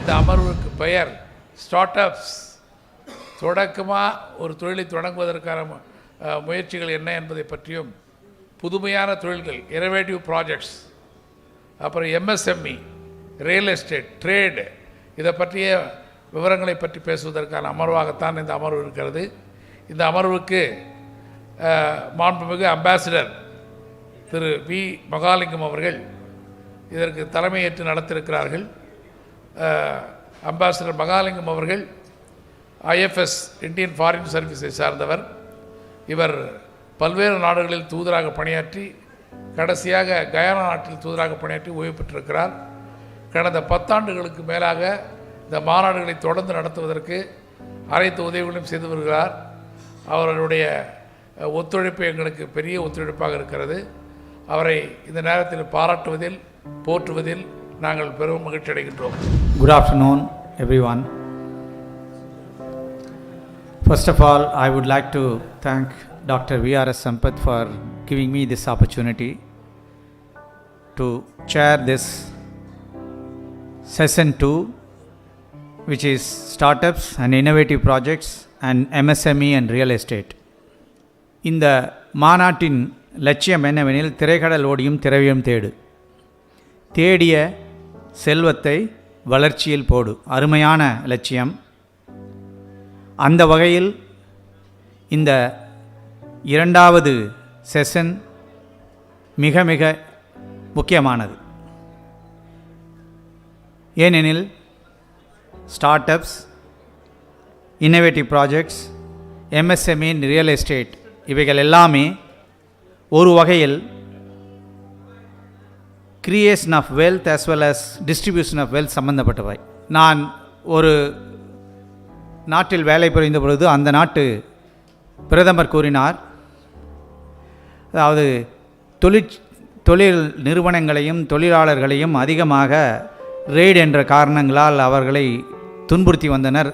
இந்த அமர்வுக்கு பெயர் ஸ்டார்ட் அப்ஸ். தொடக்கமாக ஒரு தொழிலை தொடங்குவதற்கான முயற்சிகள் என்ன என்பதை பற்றியும், புதுமையான தொழில்கள் இனோவேட்டிவ் ப்ராஜெக்ட்ஸ், அப்புறம் எம்எஸ்எம்இ, ரியல் எஸ்டேட், ட்ரேடு, இதை பற்றிய விவரங்களை பற்றி பேசுவதற்கான அமர்வாகத்தான் இந்த அமர்வு இருக்கிறது. இந்த அமர்வுக்கு மாண்புமிகு அம்பாசிடர் திரு வி மகாலிங்கம் அவர்கள் இதற்கு தலைமையேற்று நடத்தியிருக்கிறார்கள். அம்பாசிடர் மகாலிங்கம் அவர்கள் ஐஎஃப்எஸ் இந்தியன் ஃபாரின் சர்வீஸை சார்ந்தவர். இவர் பல்வேறு நாடுகளில் தூதராக பணியாற்றி கடைசியாக கயானா நாட்டில் தூதராக பணியாற்றி ஓய்வு பெற்றிருக்கிறார். கடந்த 10 ஆண்டுகளுக்கு மேலாக இந்த மாநாடுகளை தொடர்ந்து நடத்துவதற்கு அனைத்து உதவிகளையும் செய்து வருகிறார். அவர்களுடைய ஒத்துழைப்பு எங்களுக்கு பெரிய ஒத்துழைப்பாக இருக்கிறது. அவரை இந்த நேரத்தில் பாராட்டுவதில், போற்றுவதில் நாங்கள் பெரும் மகிழ்ச்சி அடைகின்றோம். Good afternoon, everyone. First of all, I would like to thank Dr. V.R.S. Sampath for giving me this opportunity to chair this session 2, which is startups and innovative projects and MSME and real estate. இந்த மாநாட்டின் லட்சியம் என்னவெனில், திரைக்கடல் ஓடியும் திரவியம் தேடு, தேடிய செல்வத்தை வளர்ச்சியில் போடு. அருமையான லட்சியம். அந்த வகையில் இந்த 2வது செஷன் மிக மிக முக்கியமானது. ஏனெனில் start ups, innovative projects, MSME, real estate, இவைகள் எல்லாமே ஒரு வகையில் creation of wealth as well as distribution of wealth சம்பந்தப்பட்டவை. நான் ஒரு நாட்டில் வேலை புரிந்த பொழுது அந்த நாட்டு பிரதமர் கூறினார், அதாவது தொழில் நிறுவனங்களையும் தொழிலாளர்களையும் அதிகமாக ரெய்டு என்ற காரணங்களால் அவர்களை துன்புறுத்தி வந்தனர்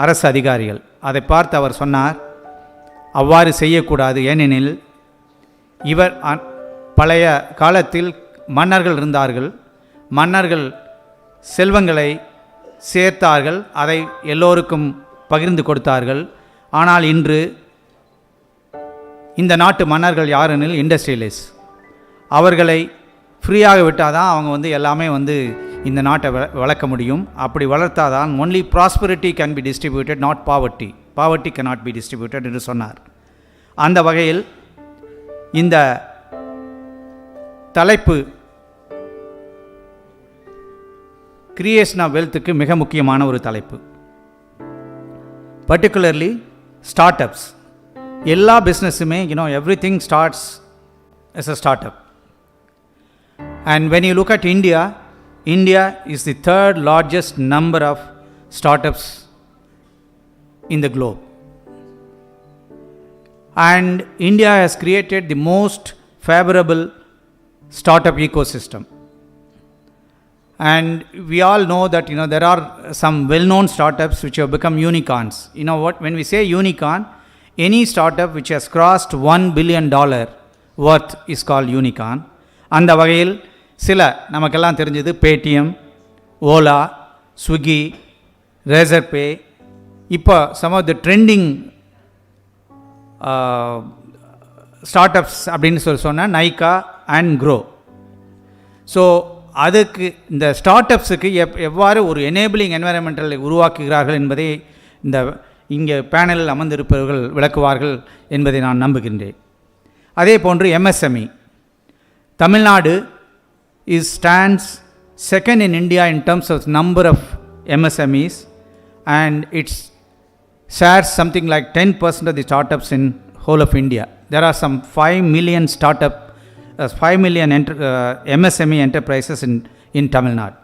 அரசு அதிகாரிகள். அதை பார்த்து அவர் சொன்னார், அவ்வாறு செய்யக்கூடாது. ஏனெனில் இவர் பழைய காலத்தில் மன்னர்கள் இருந்தார்கள், மன்னர்கள் செல்வங்களை சேர்த்தார்கள், அதை எல்லோருக்கும் பகிர்ந்து கொடுத்தார்கள். ஆனால் இன்று இந்த நாட்டு மன்னர்கள் யாரெனில் இண்டஸ்ட்ரியலிஸ்ட். அவர்களை ஃப்ரீயாக விட்டால் தான் அவங்க எல்லாமே இந்த நாட்டை வளர்க்க முடியும். அப்படி வளர்த்தாதான் only prosperity can be distributed, not poverty. Poverty can not be distributed என்று சொன்னார். அந்த வகையில் இந்த தலைப்பு கிரியேஷன் ஆஃப் வெல்த்துக்கு மிக முக்கியமான ஒரு தலைப்பு. Particularly start ups. எல்லா பிஸ்னஸுமே everything starts as a startup. And when you look at India, India is the 3rd largest number of startups in the globe. And India has created the most favorable startup ecosystem. And we all know that there are some well-known startups which have become unicorns. When we say unicorn, any startup which has crossed $1 billion worth is called unicorn. அந்த வகையில் சில நமக்கெல்லாம் தெரிஞ்சது Paytm, Ola, Swiggy, racer பே. இப்போ some of the trending start-ups அப்படின்னு சொன்னால் Nykaa and grow. So அதுக்கு இந்த ஸ்டார்ட் அப்ஸுக்கு எவ்வாறு ஒரு எனேபிளிங் என்வைரன்மெண்டலை உருவாக்குகிறார்கள் என்பதை இந்த இங்கே பேனலில் அமர்ந்திருப்பவர்கள் விளக்குவார்கள் என்பதை நான் நம்புகின்றேன். அதே போன்று MSME. Tamil Nadu stands second in India in terms of number of MSMEs, and it shares something like 10% of the startups in whole of India. There are some 5 million MSME enterprises in Tamil Nadu.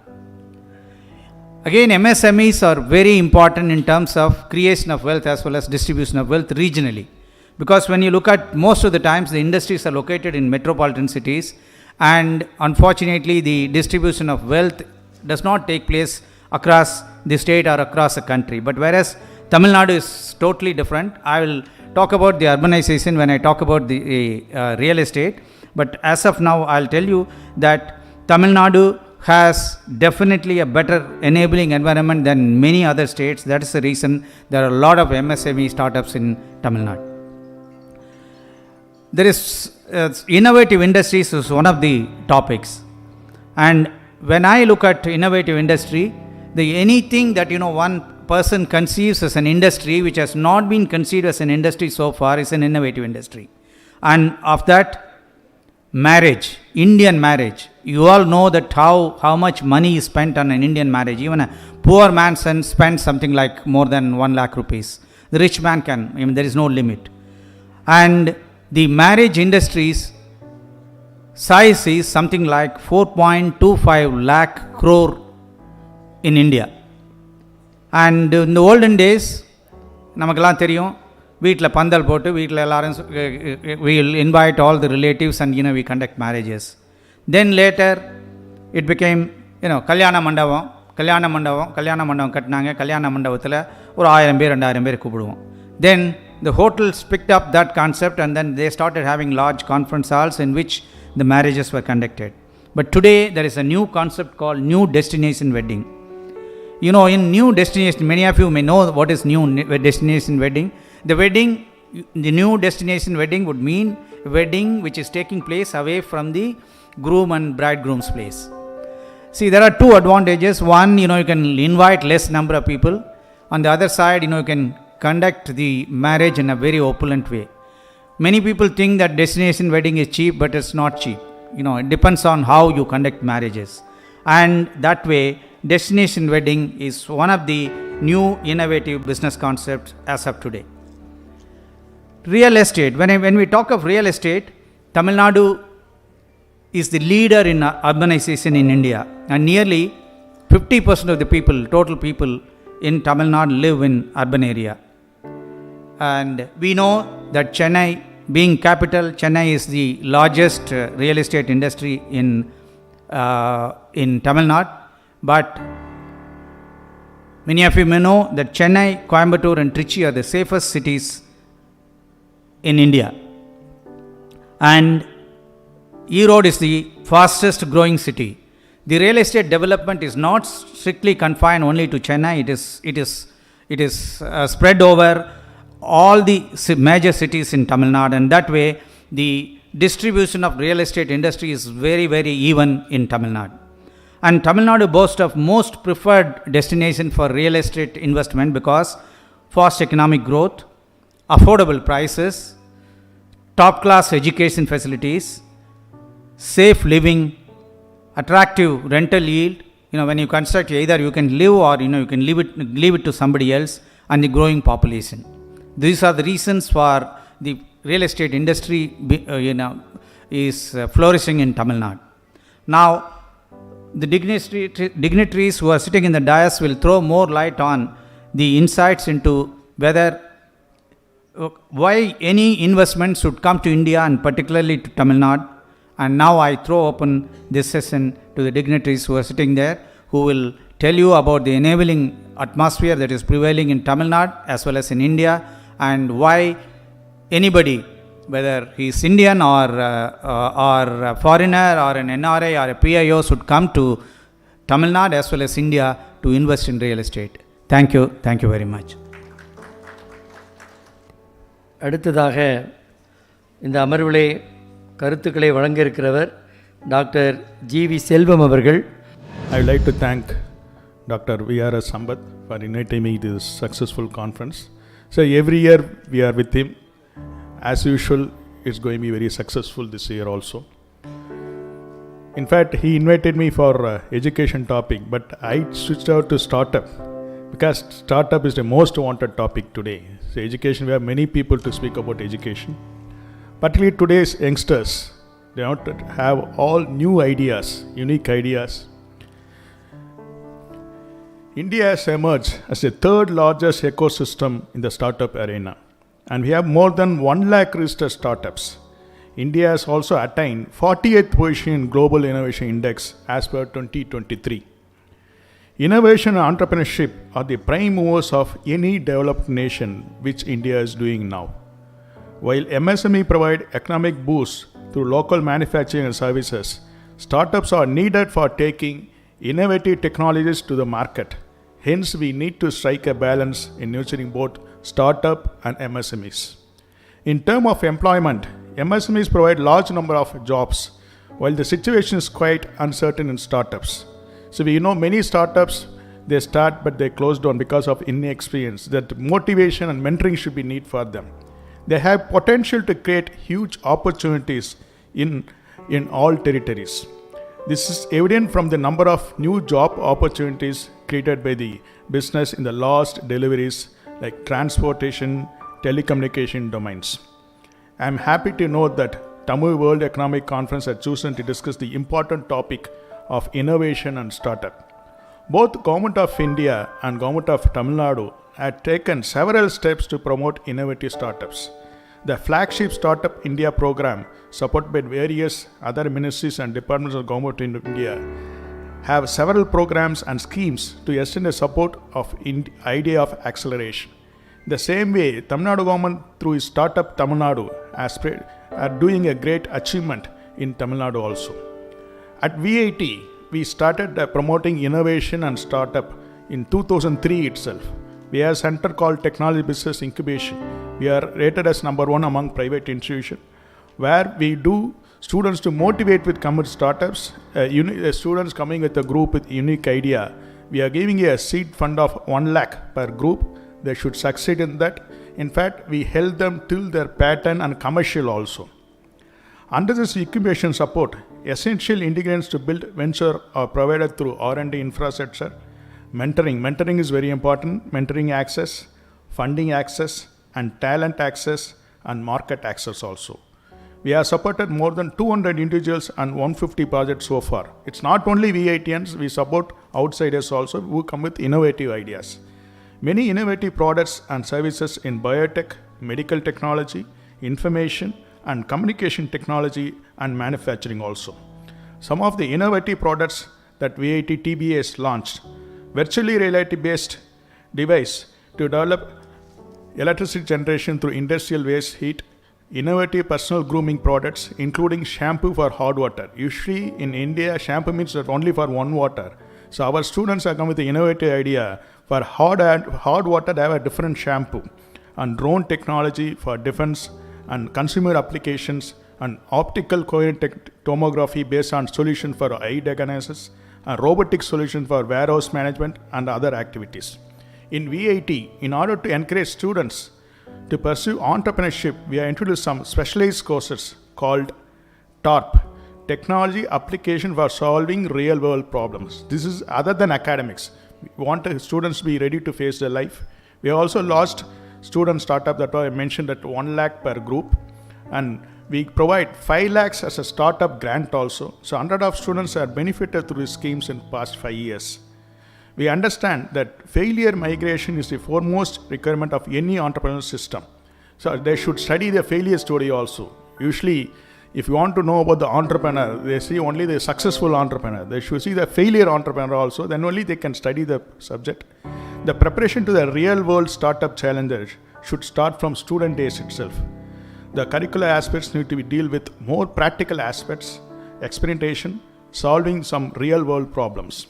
Again, MSMEs are very important in terms of creation of wealth as well as distribution of wealth regionally, because when you look at most of the times the industries are located in metropolitan cities, and unfortunately the distribution of wealth does not take place across the state or across the country. But whereas Tamil Nadu is totally different. I will talk about the urbanization when I talk about the real estate, but as of now I'll tell you that Tamil Nadu has definitely a better enabling environment than many other states. That is the reason there are a lot of MSME startups in Tamil Nadu. There is innovative industries is one of the topics, and when I look at innovative industry, anything that one person conceives as an industry which has not been conceived as an industry so far is an innovative industry. And of that, marriage, Indian marriage. You all know that how much money is spent on an Indian marriage. Even a poor man spends something like more than 1 lakh rupees. The rich man can, there is no limit. And the marriage industry's size is something like 4.25 lakh crore in India. And in the olden days, நமக்கெல்லாம் தெரியும், வீட்டில் பந்தல் போட்டு வீட்டில் எல்லாரும் we will invite all the relatives and we conduct marriages. Then later it became கல்யாண மண்டபம் கட்டினாங்க. கல்யாண மண்டபத்தில் ஒரு 1000 பேர் 2000 பேர் கூப்பிடுவோம். Then the hotels picked up that concept and then they started having large conference halls in which the marriages were conducted. But today there is a new concept called new destination wedding. In new destination, many of you may know what is new destination wedding. The new destination wedding would mean a wedding which is taking place away from the groom and bridegroom's place. See, there are two advantages. One, you can invite less number of people. On the other side, you can conduct the marriage in a very opulent way. Many people think that destination wedding is cheap, but it's not cheap. It depends on how you conduct marriages. And that way, destination wedding is one of the new innovative business concepts as of today. Real estate. When we talk of real estate, Tamil Nadu is the leader in urbanization in India, and nearly 50% of the total people in Tamil Nadu live in urban area. And we know that Chennai, being capital, Chennai is the largest real estate industry in Tamil Nadu. But many of you may know that Chennai, Coimbatore and Trichy are the safest cities in India. And Erode is the fastest growing city. The real estate development is not strictly confined only to Chennai. It is spread over all the major cities in Tamil Nadu, and that way the distribution of real estate industry is very, very even in Tamil Nadu. And Tamil Nadu boasts of most preferred destination for real estate investment because fast economic growth, affordable prices, top class education facilities, safe living, attractive rental yield. When you construct, either you can live or you can leave it to somebody else, and the growing population. These are the reasons for the real estate industry is flourishing in Tamil Nadu. Now, the dignitaries who are sitting in the dais will throw more light on the insights into why any investment should come to India and particularly to Tamil Nadu. And now I throw open this session to the dignitaries who are sitting there, who will tell you about the enabling atmosphere that is prevailing in Tamil Nadu as well as in India, and why anybody, whether he is Indian or a foreigner or an NRI or a PIO, should come to Tamil Nadu as well as India to invest in real estate. Thank you very much. அடுத்ததாக இந்த அமர்விலே கருத்துக்களை வழங்க இருக்கிறவர் doctor GV செல்வம் அவர்கள். I would like to thank Dr. V.R.S. Sambath for inviting me to this successful conference. So every year we are with him. As usual, it's going to be very successful this year also. In fact, he invited me for education topic, but I switched out to startup because startup is the most wanted topic today. So education, we have many people to speak about education. Particularly today's youngsters, they want to have all new ideas, unique ideas. India has emerged as the third largest ecosystem in the startup arena, and we have more than 1 lakh registered startups. India has also attained 48th position in Global Innovation Index as per 2023. Innovation and entrepreneurship are the prime movers of any developed nation, which India is doing now. While MSME provide economic boost through local manufacturing and services, startups are needed for taking innovative technologies to the market. Hence, we need to strike a balance in nurturing both startup and MSMEs. In terms of employment, MSMEs provide large number of jobs, while the situation is quite uncertain in startups. So we know many startups, they start but they close down because of inexperience. That motivation and mentoring should be need for them. They have potential to create huge opportunities in all territories. This is evident from the number of new job opportunities created by the business in the last deliveries like transportation, telecommunication domains. I am happy to note that Tamil World Economic Conference has chosen to discuss the important topic of innovation and startup. Both Government of India and Government of Tamil Nadu had taken several steps to promote innovative startups. The flagship Startup India program, supported by various other ministries and departments of Government of India, have several programs and schemes to extend the support of idea of acceleration. The same way, Tamil Nadu government through its Startup Tamil Nadu are doing a great achievement in Tamil Nadu also. At VIT, we started promoting innovation and startup in 2003 itself. We have a center called Technology Business Incubation. We are rated as number 1 among private institutions, where we do students to motivate with common startups, students coming with a group with unique idea. We are giving a seed fund of 1 lakh per group. They should succeed in that. In fact, we help them till their patent and commercial also. Under this incubation support, essential ingredients to build venture are provided through R&D infrastructure. Mentoring is very important. Mentoring access, funding access, and talent access, and market access also. We have supported more than 200 individuals and 150 projects so far. It's not only VITians, we support outsiders also who come with innovative ideas. Many innovative products and services in biotech, medical technology, information and communication technology and manufacturing also. Some of the innovative products that VIT TBA has launched: virtually reality-based device to develop electricity generation through industrial waste heat, innovative personal grooming products including shampoo for hot water. Usually in India, shampoo means that only for one water. So our students are come with the innovative idea for hot water they have a different shampoo, and drone technology for defense and consumer applications, and optical coherent tomography based on solution for eye diagnosis, and robotic solution for warehouse management and other activities. In VIT, in order to encourage students to pursue entrepreneurship, we have introduced some specialized courses called TARP, Technology Application for Solving Real World Problems. This is other than academics. We want the students to be ready to face their life. We also launched student startup that I mentioned at 1 lakh per group, and we provide 5 lakhs as a startup grant also. So 100 of students are benefited through these schemes in past 5 years. We understand that failure migration is the foremost requirement of any entrepreneurial system. So they should study the failure story also. Usually, if you want to know about the entrepreneur, they see only the successful entrepreneur. They should see the failure entrepreneur also, then only they can study the subject. The preparation to the real world startup challenger should start from student days itself. The curricular aspects need to be deal with more practical aspects, experimentation, solving some real world problems.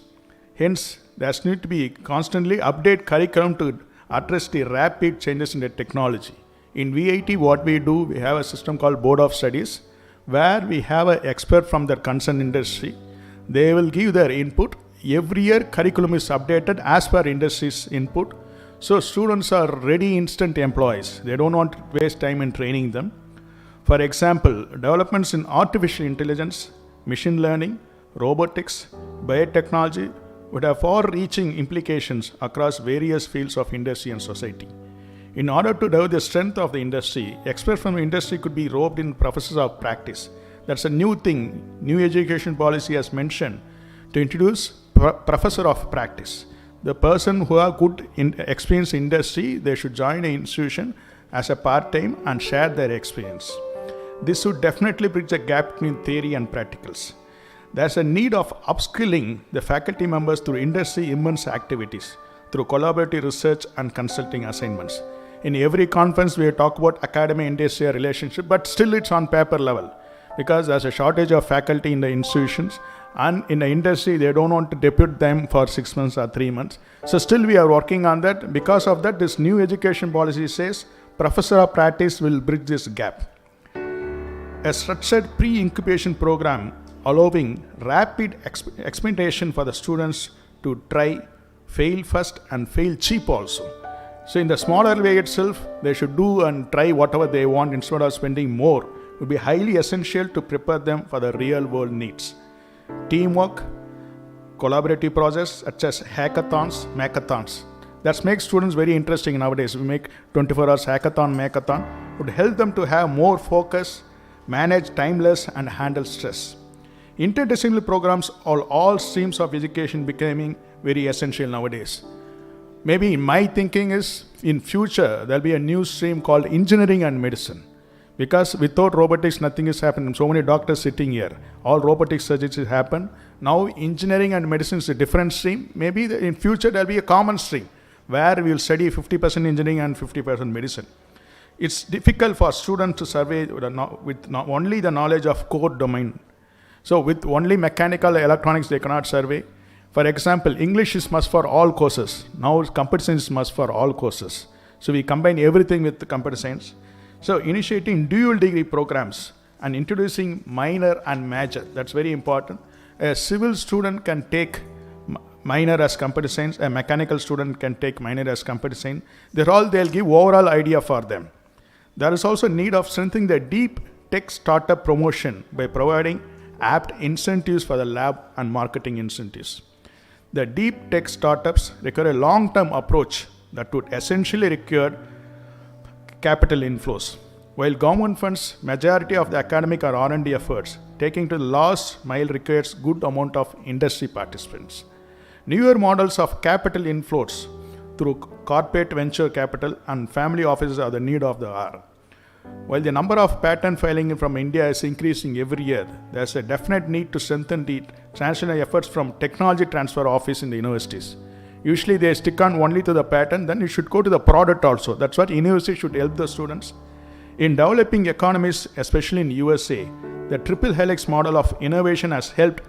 Hence, there need to be constantly update curriculum to address the rapid changes in the technology. In VIT, what we do, we have a system called Board of Studies, where we have an expert from their concerned industry. They will give their input. Every year, curriculum is updated as per industry's input. So students are ready instant employees. They don't want to waste time in training them. For example, developments in artificial intelligence, machine learning, robotics, biotechnology would have far-reaching implications across various fields of industry and society. In order to develop the strength of the industry, experts from the industry could be roped in professors of practice. That's a new thing. New education policy has mentioned to introduce professor of practice. The person who have good experience in industry, they should join an institution as a part-time and share their experience. This would definitely bridge the gap between theory and practicals. There's a need of upskilling the faculty members through industry immense activities, through collaborative research and consulting assignments. In every conference, we talk about academy-industry relationship, but still it's on paper level because there's a shortage of faculty in the institutions And in the industry, they don't want to depute them for 6 months or 3 months. So still we are working on that. Because of that, this new education policy says professor of practice will bridge this gap. A structured pre-incubation program allowing rapid experimentation for the students to try, fail first and fail cheap also. So in the smaller way itself, they should do and try whatever they want instead of spending more. It would be highly essential to prepare them for the real world needs. Teamwork, collaborative projects such as hackathons. That makes students very interesting nowadays. We make 24 hours hackathon would help them to have more focus, manage time less and handle stress. Interdisciplinary programs on all streams of education becoming very essential nowadays. Maybe my thinking is in future there'll be a new stream called engineering and medicine. Because without robotics, nothing is happening. So many doctors sitting here. All robotic surgeries happen. Now engineering and medicine is a different stream. Maybe in future there'll be a common stream where we will study 50% engineering and 50% medicine. It's difficult for students to survey with not only the knowledge of core domain. So with only mechanical electronics they cannot survey. For example, English is must for all courses. Now computer science is must for all courses. So we combine everything with the computer science. So initiating dual degree programs and introducing minor and major, that's very important. A civil student can take minor as computer science, a mechanical student can take minor as computer science. They'll give overall idea for them. There is also need of strengthening the deep tech startup promotion by providing apt incentives for the lab and marketing incentives. The deep tech startups require a long-term approach that would essentially require capital inflows. While government funds majority of the academic or R&D efforts, taking to the last mile requires good amount of industry participants. Newer models of capital inflows through corporate venture capital and family offices are the need of the hour. While the number of patent filing from India is increasing every year, there is a definite need to strengthen the transnational efforts from technology transfer office in the universities. Usually they stick on only to the patent, then you should go to the product also. That's what university should help the students. In developing economies, especially in USA, the triple helix model of innovation has helped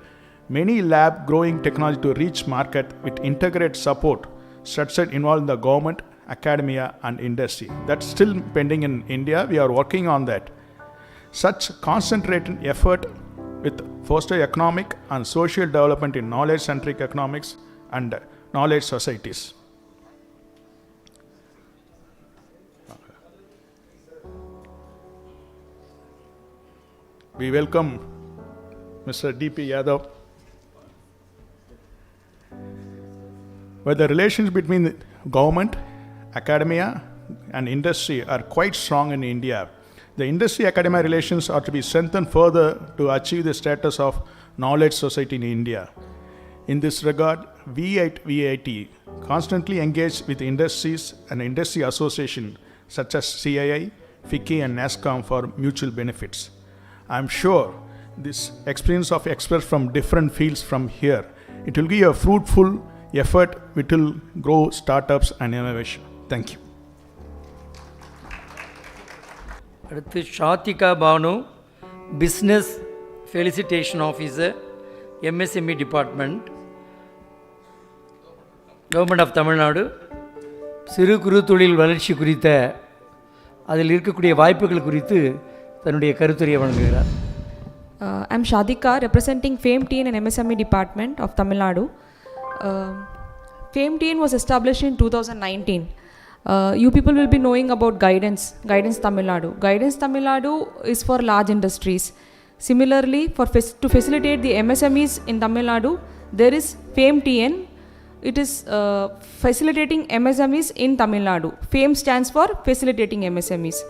many lab growing technology to reach market with integrated support structured involving the government, academia and industry. That's still pending in India. We are working on that. Such concentrated effort with foster economic and social development in knowledge-centric economics and knowledge societies. We welcome Mr. D.P. Yadav. But the relations between the government, academia and industry are quite strong in India. The industry-academia relations are to be strengthened further to achieve the status of knowledge society in India. In this regard, we at VIT constantly engage with industries and industry associations such as CII, FICCI and NASSCOM for mutual benefits. I am sure this experience of experts from different fields from here, it will give a fruitful effort which will grow startups and innovation. Thank you. அடுத்து Shathika Banu, business felicitation officer, MSME department, government of Tamil Nadu. சிறு குறு தொழில் வளர்ச்சி குறித்த அதில் இருக்கக்கூடிய வாய்ப்புகள் குறித்து தன்னுடைய கருத்துரையை வழங்குகிறார். I'm Shadika, representing FAME-TN and MSME department of Tamil Nadu. FAME-TN was established in 2019. You people will be knowing about Guidance Tamil Nadu. Guidance Tamil Nadu is for large industries. Similarly, to facilitate the MSMEs in Tamil Nadu, there is FAME-TN. It is facilitating MSMEs in Tamil Nadu. FAME stands for facilitating MSMEs.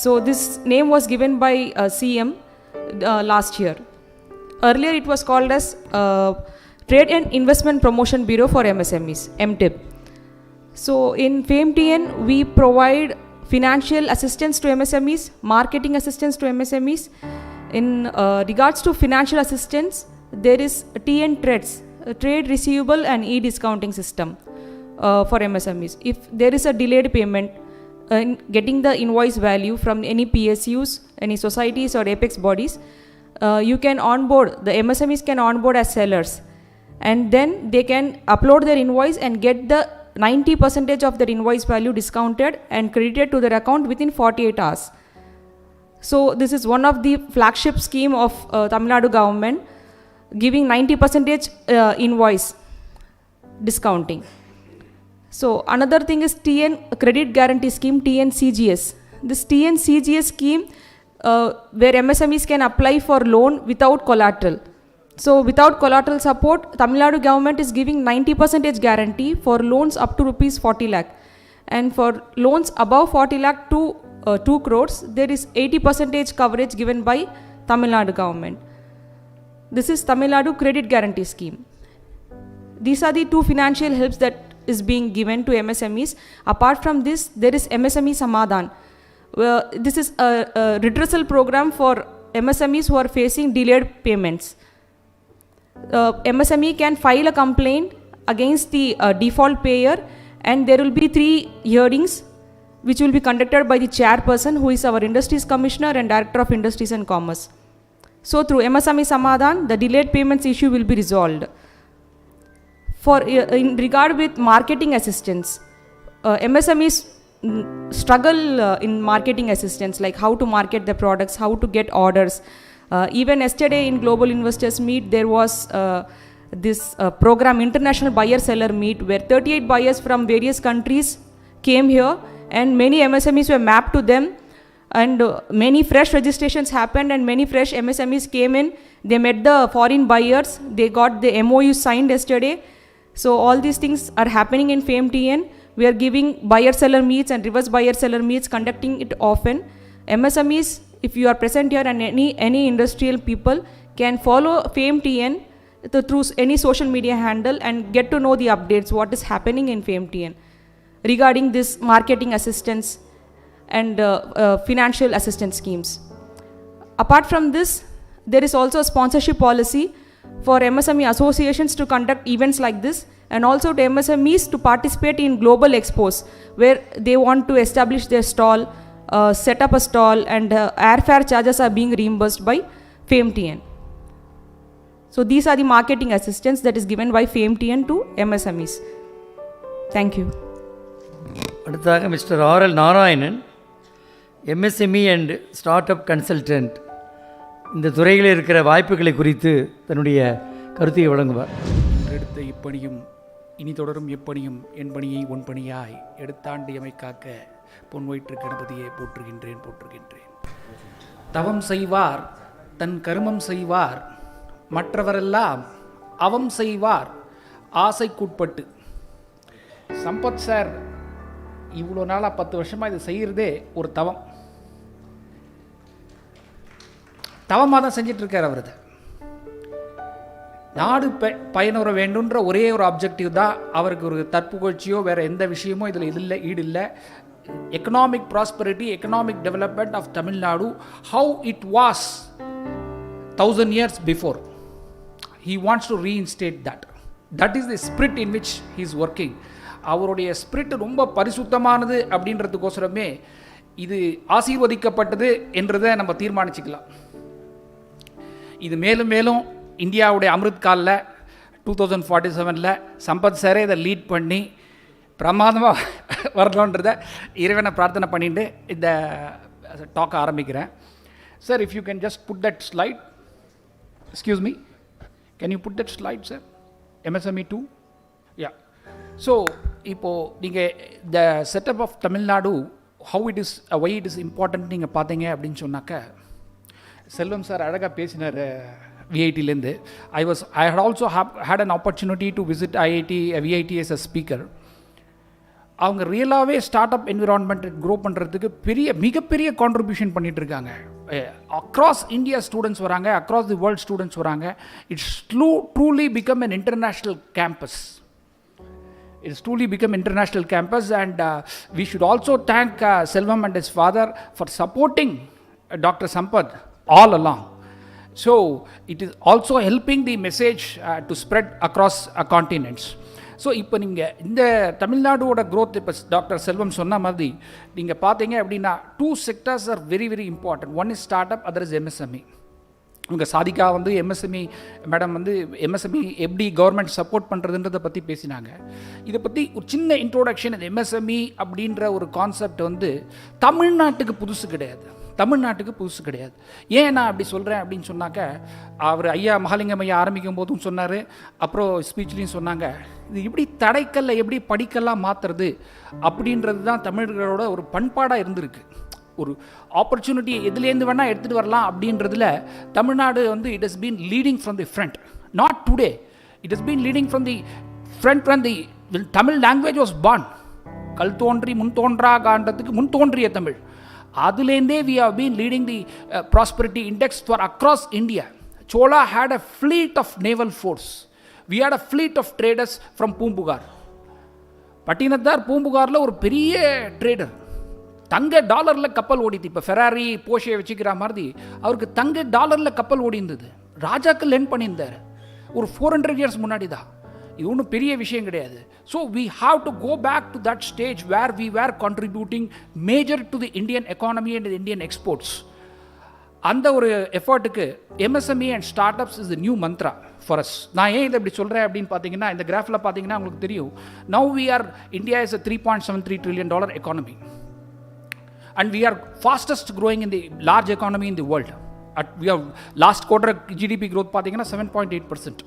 So this name was given by CM last year. Earlier it was called as Trade and Investment Promotion Bureau for MSMEs, MTIB. So in FAME-TN, we provide financial assistance to MSMEs, marketing assistance to MSMEs. In regards to financial assistance, there is TN TREDS, Trade Receivable and E-Discounting System for MSMEs. If there is a delayed payment in getting the invoice value from any PSUs, any societies or apex bodies, you can onboard, the MSMEs can onboard as sellers, and then they can upload their invoice and get the 90% of their invoice value discounted and credited to their account within 48 hours. So this is one of the flagship scheme of Tamil Nadu government, giving 90% invoice discounting. So another thing is TN Credit Guarantee Scheme, TNCGS. This TNCGS scheme where MSMEs can apply for loan without collateral. So without collateral support, Tamil Nadu government is giving 90% guarantee for loans up to rupees 40 lakh. And for loans above 40 lakh to 2 crores, there is 80% coverage given by Tamil Nadu government. This is Tamil Nadu Credit Guarantee Scheme. These are the two financial helps that is being given to MSMEs. Apart from this, there is MSME Samadhan. This is a redressal program for MSMEs who are facing delayed payments. MSME can file a complaint against the default payer, and there will be 3 hearings which will be conducted by the chairperson, who is our Industries Commissioner and Director of Industries and Commerce. So through MSME Samadhan, the delayed payments issue will be resolved. For in regard with marketing assistance, MSMEs struggle in marketing assistance, like how to market their products, how to get orders. Even yesterday in Global Investors Meet, there was this program, International Buyer Seller Meet, where 38 buyers from various countries came here, and many MSMEs were mapped to them, and many fresh registrations happened, and many fresh MSMEs came in. They met the foreign buyers, they got the MOU signed yesterday. So all these things are happening in FAME-TN. We are giving buyer-seller meets and reverse buyer-seller meets, conducting it often. MSMEs, if you are present here, and any industrial people can follow FAME-TN through any social media handle and get to know the updates, what is happening in FAME-TN regarding this marketing assistance and financial assistance schemes. Apart from this, there is also a sponsorship policy for MSME associations to conduct events like this, and also to MSMEs to participate in global expos where they want to establish their stall, set up a stall, and airfare charges are being reimbursed by FAME-TN. So these are the marketing assistance that is given by FAME-TN to MSMEs. Thank you. அடுத்ததாக mister RL Narayanan, MSME and start up consultant, இந்த துறையில் இருக்கிற வாய்ப்புகளை குறித்து தன்னுடைய கருத்தை வழங்குவார். எடுத்த இப்பணியும் இனி தொடரும் எப்பணியும் என் பணியை உன் பணியாய் எடுத்தாண்டு எமை காக்க பொன்வயிற்று கணபதியை போற்றுகின்றேன் போற்றுகின்றேன். தவம் செய்வார் தன் கருமம் செய்வார், மற்றவரெல்லாம் அவம் செய்வார் ஆசைக்குட்பட்டு. சம்பத் சார் இவ்வளோ நாளாக 10 வருஷமாக இது செய்கிறதே ஒரு தவம். தவமாக தான் செஞ்சிட்ருக்கார் அவர். அதை நாடு பயனுற வேண்டுன்ற ஒரே ஒரு ஆப்ஜெக்டிவ் தான் அவருக்கு. ஒரு தற்புகழ்ச்சியோ வேறு எந்த விஷயமோ இதில் இல்லை, ஈடு இல்லை. Economic prosperity, economic development of Tamil Nadu, how it was 1000 years before. He wants to reinstate that. That is the spirit in which he is working. அவருடைய ஸ்பிரிட் ரொம்ப பரிசுத்தமானது அப்படின்றதுக்கோசரமே இது ஆசீர்வதிக்கப்பட்டது என்றதை நம்ம தீர்மானிச்சுக்கலாம். இது மேலும் மேலும் இந்தியாவுடைய அமிர்த் காலில் 2047 சம்பத் சாரே இதை லீட் பண்ணி பிரமாதமாக வரணுன்றதை இறைவனை பிரார்த்தனை பண்ணிட்டு இந்த டாக் ஆரம்பிக்கிறேன். Sir, if you can just put that slide. Excuse me, can you put that slide sir? MSME 2. Yeah. So இப்போது நீங்கள் the setup of Tamil Nadu, how it is, why it is important நீங்கள் பார்த்தீங்க அப்படின்னு சொன்னாக்க, செல்வம் சார் அழகாக பேசினார் விஐடிலேருந்து. I had also had an opportunity to visit VIT as a speaker. அவங்க ரியலாகவே start up என்விரான்மெண்ட்டை grow பண்ணுறதுக்கு மிகப்பெரிய கான்ட்ரிபியூஷன் பண்ணிகிட்ருக்காங்க. அக்ராஸ் இந்தியா ஸ்டூடெண்ட்ஸ் வராங்க, அக்ராஸ் தி வேர்ல்ட் ஸ்டூடெண்ட்ஸ் வராங்க. It's truly become an international campus. It's truly become international campus, and we should also thank Selvam and his father for supporting Dr. Sampath all along. So it is also helping the message to spread across continents. So இப்போ நீங்கள் இந்த தமிழ்நாடோட growth, இப்போ doctor செல்வம் சொன்ன மாதிரி நீங்கள் பார்த்தீங்க அப்படின்னா 2 sectors are very very important. One is startup, other is MSME. இவங்க சாதிகா வந்து எம்எஸ்எம்இ மேடம் வந்து எம்எஸ்எம்இ எப்படி கவர்மெண்ட் சப்போர்ட் பண்ணுறதுன்றதை பற்றி பேசினாங்க. இதை பற்றி ஒரு சின்ன இன்ட்ரோடக்ஷன். இந்த எம்எஸ்எம்இ அப்படின்ற ஒரு கான்செப்ட் வந்து தமிழ்நாட்டுக்கு புதுசு கிடையாது. ஏன் நான் அப்படி சொல்கிறேன் அப்படின்னு சொன்னாக்க, அவர் ஐயா மகாலிங்கம் ஐயா ஆரம்பிக்கும் போதும் சொன்னார், அப்புறம் ஸ்பீச்லேயும் சொன்னாங்க, இது எப்படி தடைக்கல்ல எப்படி படிக்கல்லாம் மாற்றுறது அப்படின்றது தான் தமிழர்களோட ஒரு பண்பாடாக இருந்திருக்கு. ஒரு ஆப்பர்ச்சுனிட்டி எதுலேருந்து வேணால் எடுத்துகிட்டு வரலாம் அப்படின்றதுல தமிழ்நாடு வந்து it has been leading from the front. Not today, it has been leading from the front when the Tamil language was born. கல் தோன்றி முன் தோன்றா காண்டத்துக்கு முன் தோன்றிய தமிழ். அதுலேருந்தே we have been leading the prosperity index for across India. Chola had a fleet of naval force. We had a fleet of traders from Poompuhar. Pattinathar பூம்புகாரில் ஒரு பெரிய trader. தங்க டாலரில் கப்பல் ஓடிது. இப்போ ஃபெராரி போஷே வச்சுக்கிற மாதிரி அவருக்கு தங்க டாலரில் கப்பல் ஓடி இருந்தது. ராஜாக்கு லென் பண்ணியிருந்தார். ஒரு 400 years முன்னாடி தான். இது ஒன்றும் பெரிய விஷயம் கிடையாது. So we have to go back to that stage where we were contributing major to the Indian economy and Indian exports. அந்த ஒரு எஃபர்ட்டுக்கு MSME and start ups is the new mantra for us. நான் ஏன் இதை இப்படி சொல்கிறேன் அப்படின்னு பார்த்தீங்கன்னா, இந்த கிராஃபில் பார்த்தீங்கன்னா உங்களுக்கு தெரியும், now we are India is a $3.73 trillion economy. And we are fastest growing in the large economy in the world. We have last quarter GDP growth பார்த்தீங்கன்னா 7.8%.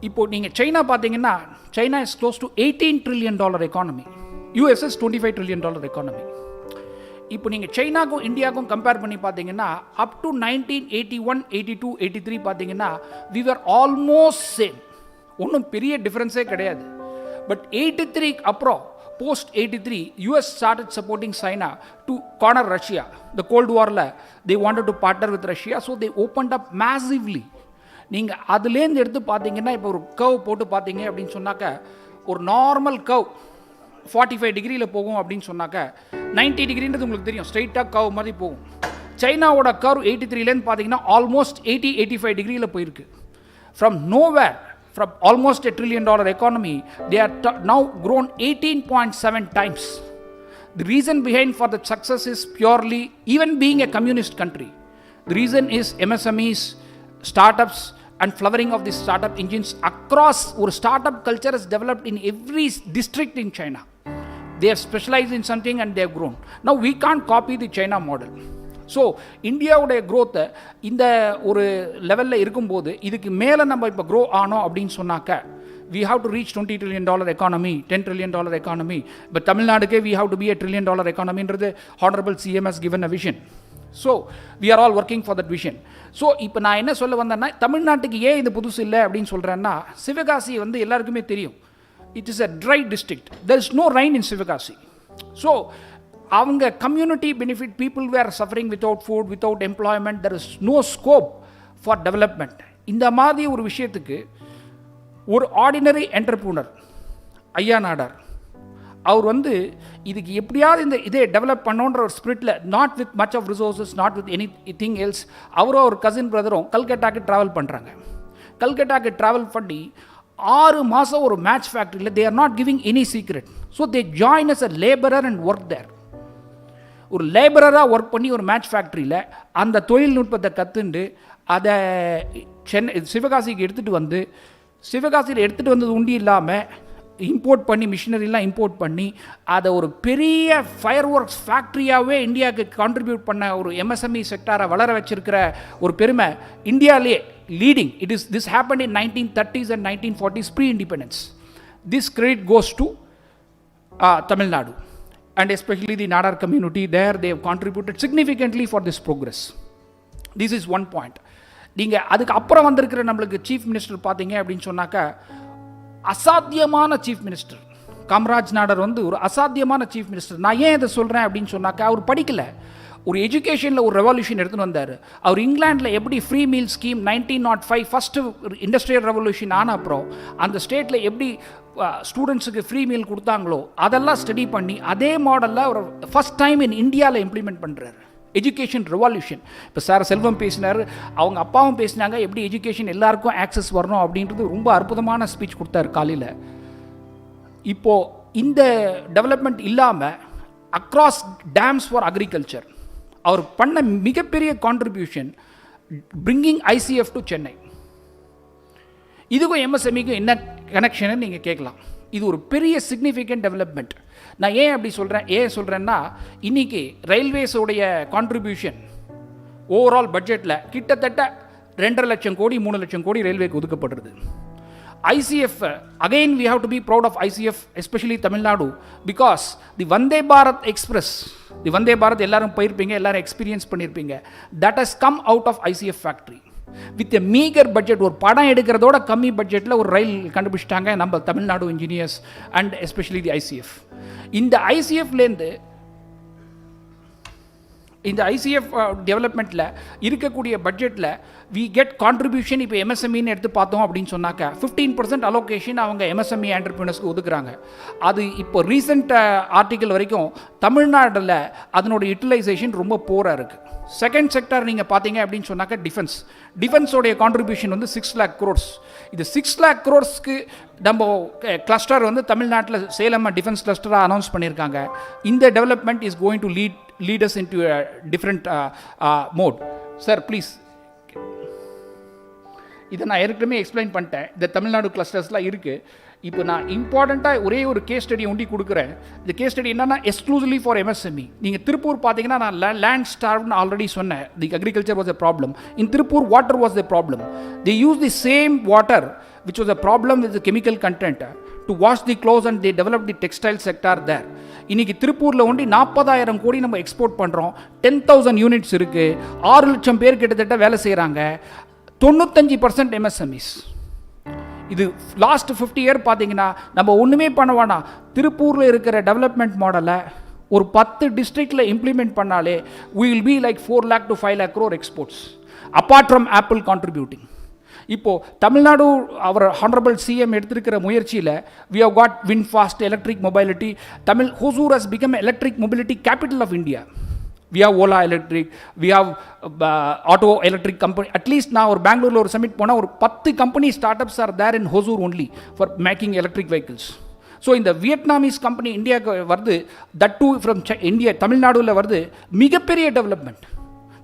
இப்போ நீங்கள் சைனா பார்த்தீங்கன்னா, China is close to $18 trillion economy. US is $25 trillion economy. இப்போ நீங்கள் சைனாக்கும் இந்தியாவுக்கும் compare பண்ணி பார்த்தீங்கன்னா, up to 1981, 82, 83 பார்த்தீங்கன்னா we were almost same. ஒன்றும் பெரிய டிஃப்ரென்ஸே கிடையாது. பட் 83 அப்புறம் post 83 US started supporting China to corner Russia. The Cold Warல they wanted to partner with Russia, so they opened up massively. நீங்கள் அதுலேருந்து எடுத்து பார்த்தீங்கன்னா, இப்போ ஒரு கர்வ் போட்டு பார்த்தீங்க அப்படின்னு சொன்னாக்க, ஒரு நார்மல் கர்வ் 45 டிகிரியில் போகும் அப்படின்னு சொன்னாக்க 90 டிகிரின்றது உங்களுக்கு தெரியும், ஸ்ட்ரைட்டாக கர்வ் மாதிரி போகும். சைனாவோட கர்வ் 83லேருந்து பார்த்தீங்கன்னா ஆல்மோஸ்ட் 80-85 டிகிரியில் போயிருக்கு. From nowhere, from almost $1 trillion economy, they are now grown 18.7 times. The reason behind for the success is purely, even being a communist country, the reason is MSMEs, startups and flowering of the startup engines across. Or startup culture is developed in every district in China. They are specialized in something and they have grown. Now we can't copy the China model. So இந்தியாவுடைய க்ரோத்தை இந்த ஒரு லெவலில் இருக்கும்போது, இதுக்கு மேலே நம்ம இப்போ grow ஆனோம் அப்படின்னு சொன்னாக்க, we have to reach $20 trillion economy, $10 trillion economy. But தமிழ்நாடுக்கே we have to be a $1 trillion economyன்றது Honorable CM has given a vision. So we are all working for that vision. So இப்போ நான் என்ன சொல்ல வந்தேன்னா, தமிழ்நாட்டுக்கு ஏன் இது புதுசு இல்லை அப்படின்னு சொல்கிறேன்னா, சிவகாசி வந்து எல்லாருக்குமே தெரியும், it is a dry district. There is no rain in Sivakasi. So அவங்க community benefit, people were suffering without food, without employment, there is no scope for development. இந்த மாதிரி ஒரு விஷயத்துக்கு ஒரு ஆர்டினரி என்டர்ப்ரூனர் ஐயா நாடார் அவர் வந்து இதுக்கு எப்படியாவது இந்த இதே டெவலப் பண்ணோன்ற ஒரு ஸ்பிரிட்டில், not with much of resources, not with any thing else, அவரும் ஒரு கசின் பிரதரும் கல்கட்டாக்கு ட்ராவல் பண்ணுறாங்க. கல்கட்டாக்கு ட்ராவல் பண்ணி 6 மாதம் ஒரு மேட்ச் ஃபேக்ட்ரியில், they are not giving any secret. So they join as a labourer and work there. ஒரு லேபரராக ஒர்க் பண்ணி ஒரு மேட்ச் ஃபேக்ட்ரியில் அந்த தொழில்நுட்பத்தை கற்றுண்டு அதை சிவகாசிக்கு எடுத்துகிட்டு வந்து, சிவகாசியில் எடுத்துகிட்டு வந்தது உண்டி இல்லாமல் இம்போர்ட் பண்ணி, மிஷினரிலாம் இம்போர்ட் பண்ணி அதை ஒரு பெரிய ஃபயர் ஒர்க்ஸ் ஃபேக்ட்ரியாகவே இந்தியாவுக்கு கான்ட்ரிபியூட் பண்ண ஒரு எம்எஸ்எம்இ செக்டாரை வளர வச்சிருக்கிற ஒரு பெருமை இந்தியாவிலே leading. It is this happen in 1930s and 1940s pre-independence. This credit goes to Tamil Nadu. And especially the Nadar community, there they have contributed significantly for this progress. This is one point. நீங்கள் அதுக்கு அப்புறம் வந்திருக்கிற நம்மளுக்கு chief minister பார்த்தீங்க அப்படின்னு சொன்னாக்கா, அசாத்தியமான chief minister Kamaraj Nadar வந்து ஒரு அசாத்தியமான சீஃப் மினிஸ்டர். நான் ஏன் இதை சொல்கிறேன் அப்படின்னு சொன்னாக்கா, அவர் படிக்கலை, ஒரு எஜுகேஷனில் ஒரு ரெவல்யூஷன் எடுத்துன்னு வந்தார். அவர் இங்கிலாண்டில் எப்படி free meal scheme 1905 first industrial revolution ஆன அப்புறம் அந்த ஸ்டேட்டில் எப்படி ஸ்டூடெண்ட்ஸுக்கு ஃப்ரீ மீல் கொடுத்தாங்களோ அதெல்லாம் ஸ்டடி பண்ணி அதே மாடலில் அவர் ஃபஸ்ட் டைம் இன் இந்தியாவில் இம்ப்ளிமெண்ட் பண்ணுறாரு எஜுகேஷன் ரெவல்யூஷன். இப்போ சார் செல்வம் பேசினார், அவங்க அப்பாவும் பேசினாங்க, எப்படி எஜுகேஷன் எல்லாருக்கும் ஆக்சஸ் வரணும் அப்படின்றது ரொம்ப அற்புதமான ஸ்பீச் கொடுத்தாரு காலையில். இப்போது இந்த டெவலப்மெண்ட் இல்லாமல் அக்ராஸ் டேம்ஸ் ஃபார் அக்ரிகல்ச்சர் அவர் பண்ண மிகப்பெரிய contribution bringing ICF to Chennai. இதுக்கும் எம்எஸ்எம்இக்கும் என்ன கனெக்ஷன்னு நீங்கள் கேட்கலாம். இது ஒரு பெரிய சிக்னிஃபிகண்ட் டெவலப்மெண்ட். நான் ஏன் சொல்கிறேன்னா இன்றைக்கி ரயில்வேஸோடைய கான்ட்ரிபியூஷன் ஓவரால் பட்ஜெட்டில் கிட்டத்தட்ட 2.5 லட்சம் கோடி 3 லட்சம் கோடி ரயில்வேக்கு ஒதுக்கப்படுறது. ICF, again we have to be proud of ICF, especially Tamil Nadu, because the Vande Bharat Express, the Vande Bharat எல்லாரும் போயிருப்பீங்க, எல்லாரும் எக்ஸ்பீரியன்ஸ் பண்ணியிருப்பீங்க, that has come out of ICF factory. With a meagre budget, ஒரு படம் எடுக்கிறதோட கம்மி பட்ஜெட்டில் ஒரு ரயில் கண்டுபிடிச்சிட்டாங்க நம்ம Tamil Nadu engineers and especially the ICF. இந்த ICFலேருந்து இந்த ஐசிஎஃப் டெவலப்மெண்ட்டில் இருக்கக்கூடிய பட்ஜெட்டில் வி கெட் கான்ட்ரிபியூஷன். இப்போ எம்எஸ்எம்இன்னு எடுத்து பார்த்தோம் அப்படின்னு சொன்னாக்க 15% அலோகேஷன் அவங்க எம்எஸ்எம்இ ஆண்டர்பிரினர்ஸ்க்கு ஒதுக்குறாங்க. அது இப்போ ரீசெண்ட் ஆர்டிக்கல் வரைக்கும் தமிழ்நாட்டில் அதனோட யூட்டிலைசேஷன் ரொம்ப போராக இருக்குது. செகண்ட் செக்டார் நீங்கள் பார்த்தீங்க அப்படின்னு சொன்னாக்க டிஃபென்ஸோடைய கான்ட்ரிபியூஷன் வந்து 6 lakh crores. இது 6 lakh crores-க்கு நம்ம கிளஸ்டர் வந்து தமிழ்நாட்டில் சேலம் டிஃபென்ஸ் கிளஸ்டராக அனௌன்ஸ் பண்ணியிருக்காங்க. இந்த development is going to lead us into a different mode. Sir, please. இதை நான் ஏற்கனவே எக்ஸ்பிளைன் பண்ணிட்டேன். இந்த தமிழ்நாடு கிளஸ்டர்ஸ்லாம் இருக்குது. இப்போ நான் இம்பார்ட்டண்ட்டாக ஒரே ஒரு கேஸ் ஸ்டடி ஒண்டி கொடுக்குறேன். இந்த கேஸ் ஸ்டடி என்னன்னா எக்ஸ்க்ளூசிவ்லி ஃபார் MSME. நீங்கள் திருப்பூர் பார்த்தீங்கன்னா நான் லேண்ட் ஸ்டார்வ்னு ஆல்ரெடி சொன்னேன். தி agriculture was a problem. In Tiruppur water was the problem. They use the same water which was a problem with the chemical content to wash the clothes and they developed the textile sector there. இன்னைக்கு திருப்பூரில் ஒண்டி 40,000 கோடி நம்ம export பண்ணுறோம். 10,000 units இருக்குது. 6 லட்சம் பேர் கிட்டத்தட்ட வேலை செய்கிறாங்க. 95% MSMEs. இது லாஸ்ட் 50 இயர் பார்த்தீங்கன்னா நம்ம ஒன்றுமே பண்ண வேணாம். திருப்பூரில் இருக்கிற டெவலப்மெண்ட் மாடலை ஒரு 10 டிஸ்ட்ரிக்டில் இம்ப்ளிமெண்ட் பண்ணாலே we will be like 4 lakh to 5 lakh crore exports apart from Apple contributing. இப்போது தமிழ்நாடு அவர் ஹானரபிள் சிஎம் எடுத்திருக்கிற முயற்சியில் we have got VinFast electric mobility. Hosur has become electric mobility capital of India. We have Ola Electric, we have auto electric company. At least நான் ஒரு பெங்களூரில் ஒரு submit போனால் ஒரு 10 company startups are there in Hosur only for making electric vehicles. So இந்த Vietnamese company இந்தியாவுக்கு வருது, that too from India தமிழ்நாடுல வருது. மிகப்பெரிய development.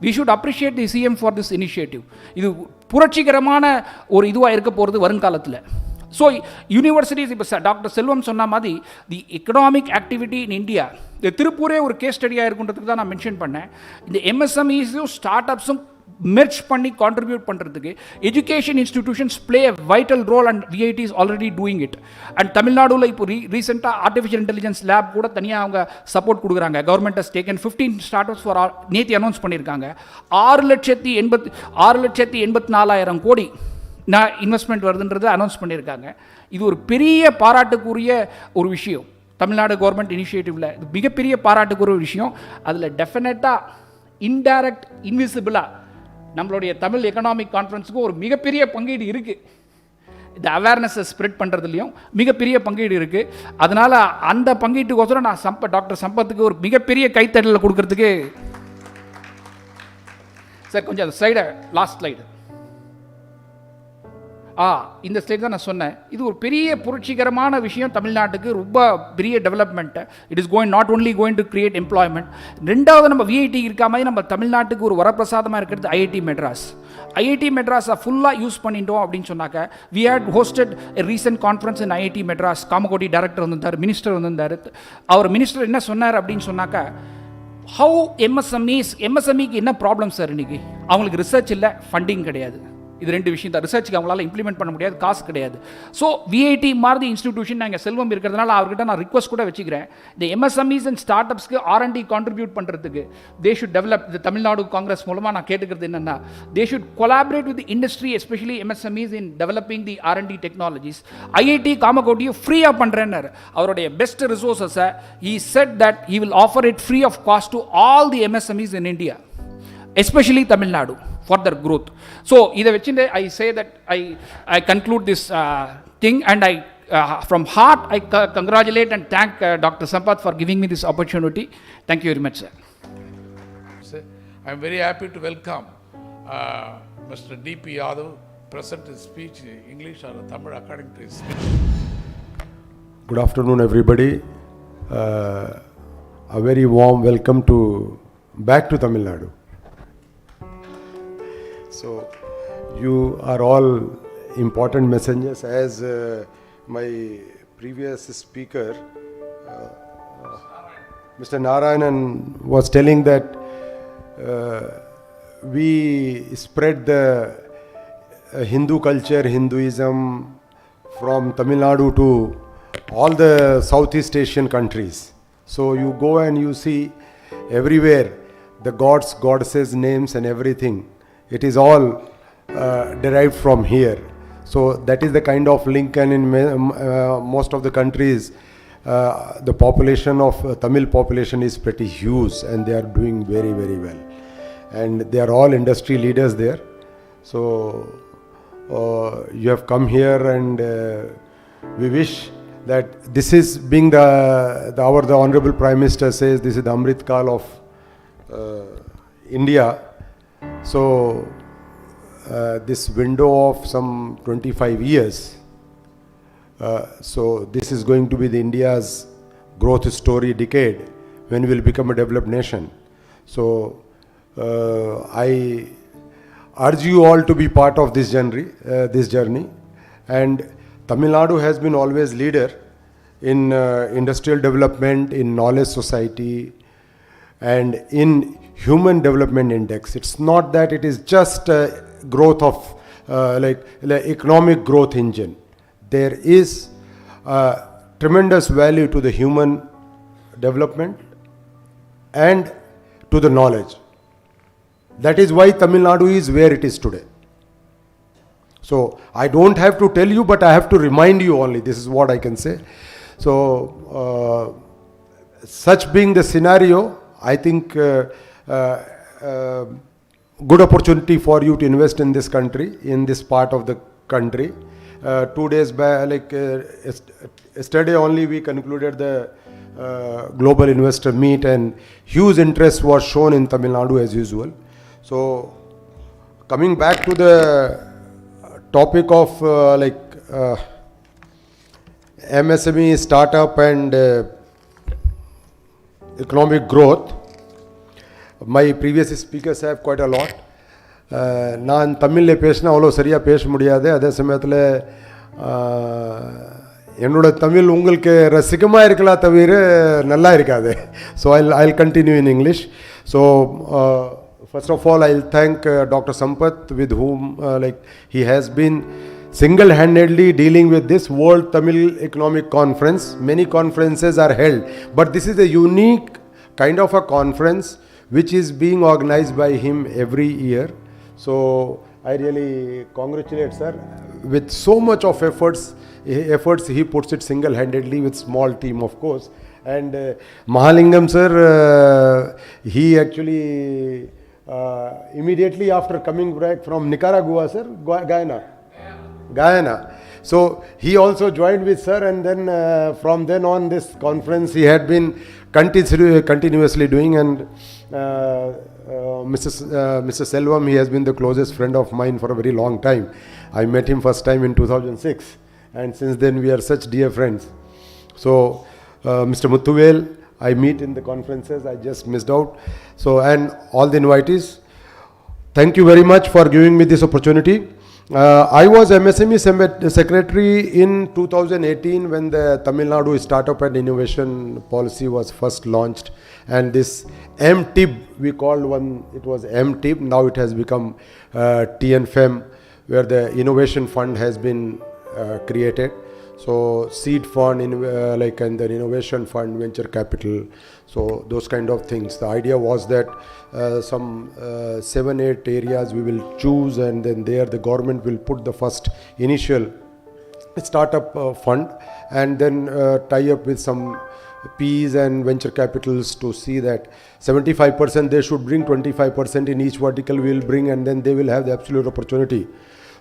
We should appreciate the CM for this initiative. இது புரட்சிகரமான ஒரு இதுவாக இருக்க போகிறது வருங்காலத்தில். ஸோ யூனிவர்சிட்டிஸ் இப்போ டாக்டர் செல்வம் சொன்ன மாதிரி the economic activity in India, இந்த திருப்பூரே ஒரு கேஸ் ஸ்டடியாக இருக்குன்றதுக்கு தான் நான் மென்ஷன் பண்ணேன். இந்த MSMEஸும் ஸ்டார்ட் அப்ஸும் மெர்ஜ் பண்ணி கான்ட்ரிபியூட் பண்ணுறதுக்கு education institutions play a vital role and VIT is already doing it. And தமிழ்நாடுல இப்போ ரீசெண்டாக ஆர்டிஃபிஷியல் இன்டெலிஜென்ஸ் லேப் கூட தனியாக அவங்க சப்போர்ட் கொடுக்குறாங்க. Government has taken 15 start ups for நேற்று அனௌன்ஸ் பண்ணியிருக்காங்க. 6,84,000 கோடி இன்வெஸ்ட்மெண்ட் வருதுன்றது அனௌன்ஸ் பண்ணியிருக்காங்க. இது ஒரு பெரிய பாராட்டுக்குரிய ஒரு விஷயம். தமிழ்நாடு கவர்மெண்ட் இனிஷியேட்டிவில் இது மிகப்பெரிய பாராட்டுக்குரிய விஷயம். அதில் டெஃபினட்டாக இன்டைரக்ட் இன்விசிபிளாக நம்மளுடைய தமிழ் எக்கனாமிக் கான்ஃபரன்ஸுக்கு ஒரு மிகப்பெரிய பங்கீடு இருக்குது. இந்த அவேர்னஸை ஸ்ப்ரெட் பண்ணுறதுலையும் மிகப்பெரிய பங்கீடு இருக்குது. அதனால் அந்த பங்கீட்டுக்கோசரம் நான் டாக்டர் சம்பத்துக்கு ஒரு மிகப்பெரிய கைத்தட்டலை கொடுக்கறதுக்கு. சார் கொஞ்சம் அந்த ஸ்லைடை லாஸ்ட் ஸ்லைடு இந்த ஸ்லைட் தான் நான் சொன்னேன். இது ஒரு பெரிய புரட்சிகரமான விஷயம் தமிழ்நாட்டுக்கு, ரொம்ப பெரிய development. It is not only going to create employment. ரெண்டாவது நம்ம VIT இருக்கா மாதிரி நம்ம தமிழ்நாட்டுக்கு ஒரு வரப்பிரசாதமாக இருக்கிறது IIT மெட்ராஸ். IIT மெட்ராஸை ஃபுல்லாக யூஸ் பண்ணிட்டோம் அப்படின்னு சொன்னாக்க we had hosted a recent conference in IIT Madras. Kamakoti director வந்திருந்தார், மினிஸ்டர் வந்திருந்தார். அவர் மினிஸ்டர் என்ன சொன்னார் அப்படின்னு சொன்னாக்க, ஹவு MSMEக்கு என்ன ப்ராப்ளம் சார் இன்னைக்கு? அவங்களுக்கு ரிசர்ச் இல்லை, ஃபண்டிங் கிடையாது. இது ரெண்டு விஷயம் தான். ரிசர்ச்சுக்கு அவங்களால இம்ப்ளிமெண்ட் பண்ண முடியாது, காசு கிடையாது. ஸோ VIT மாதிரி இன்ஸ்டிடியூஷன் நாங்கள் செல்வம் இருக்கிறதுனால அவர்கிட்ட நான் ரிக்வஸ்ட் கூட வச்சுக்கிறேன். இந்த MSMEs அண்ட் ஸ்டார்ட் அப்ஸ்க்கு R&D கான்ட்ரிபியூட் பண்ணுறதுக்கு தே ஷுட் டெவலப். இந்த தமிழ்நாடு காங்கிரஸ் மூலமாக நான் கேட்டுக்கிறது என்னென்னா, they should collaborate with industry, especially MSMEs in developing the R&D technologies. IIT காமகோட்டியை ஃப்ரீயாக பண்ணுறேன்னாரு. அவருடைய best ரிசோர்ஸஸை he said that he will offer it free of cost to all the MSMEs in India, especially Tamil Nadu, for their growth. So இதை வச்சுட்டு I say that I conclude this thing and I from heart I congratulate and thank Dr. Sampath for giving me this opportunity. Thank you very much, sir. I am very happy to welcome Mr. D.P. Yadav, present his speech in English or Tamil according to his speech. Good afternoon, everybody. A very warm welcome back to Tamil Nadu. So you are all important messengers. As my previous speaker, Mr. Narayanan was telling that we spread the Hindu culture, Hinduism from Tamil Nadu to all the Southeast Asian countries. So you go and you see everywhere the gods, goddesses, names and everything. It is all derived from here. So that is the kind of link, and in most of the countries the population of Tamil population is pretty huge, and they are doing very, very well. And they are all industry leaders there. So you have come here, and we wish that this is being the Honorable Prime Minister says this is the Amrit Kal of India. So this window of some 25 years, so this is going to be the India's growth story decade when we will become a developed nation. So I urge you all to be part of this journey. And Tamil Nadu has been always leader in industrial development, in knowledge society, and in human development index. It's not that it is just a growth of like economic growth engine. There is tremendous value to the human development and to the knowledge. That is why Tamil Nadu is where it is today. So I don't have to tell you, but I have to remind you only. This is what I can say. So such being the scenario, I think good opportunity for you to invest in this country, in this part of the country. 2 days back, yesterday only we concluded the global investor meet, and huge interest was shown in Tamil Nadu as usual. So coming back to the topic of MSME, startup and economic growth, my previous speakers have quite a lot. நான் தமிழில் பேசினா அவ்வளோ சரியாக பேச முடியாது. அதே சமயத்தில் என்னோட தமிழ் உங்களுக்கு ரசிகமாக இருக்கலாம் தவிர நல்லா இருக்காது. So I'll continue in English. So first of all, I'll thank Dr. Sampath, with whom he has been single-handedly dealing with this World Tamil Economic Conference. Many conferences are held, but this is a unique kind of a conference which is being organized by him every year. So I really congratulate sir. With so much of efforts he puts it single-handedly with small team, of course. And Mahalingam sir, he actually immediately after coming back from Nicaragua, sir, Guyana. So he also joined with sir, and then from then on this conference he had been continuously doing. And Mr. Selvam, he has been the closest friend of mine for a very long time. I met him first time in 2006, and since then we are such dear friends. So Mr. Muthuvel, I meet in the conferences, I just missed out. So, and all the invitees, thank you very much for giving me this opportunity. I was MSME secretary in 2018 when the Tamil Nadu Startup and Innovation Policy was first launched, and this MTIB, we called one, it was MTIB, now it has become TNFEM, where the Innovation Fund has been created. So seed fund, and the innovation fund, venture capital, so those kind of things. The idea was that some 7-8 areas we will choose, and then there the government will put the first initial startup fund, and then tie up with some Ps and venture capitals to see that 75% they should bring, 25% in each vertical we will bring, and then they will have the absolute opportunity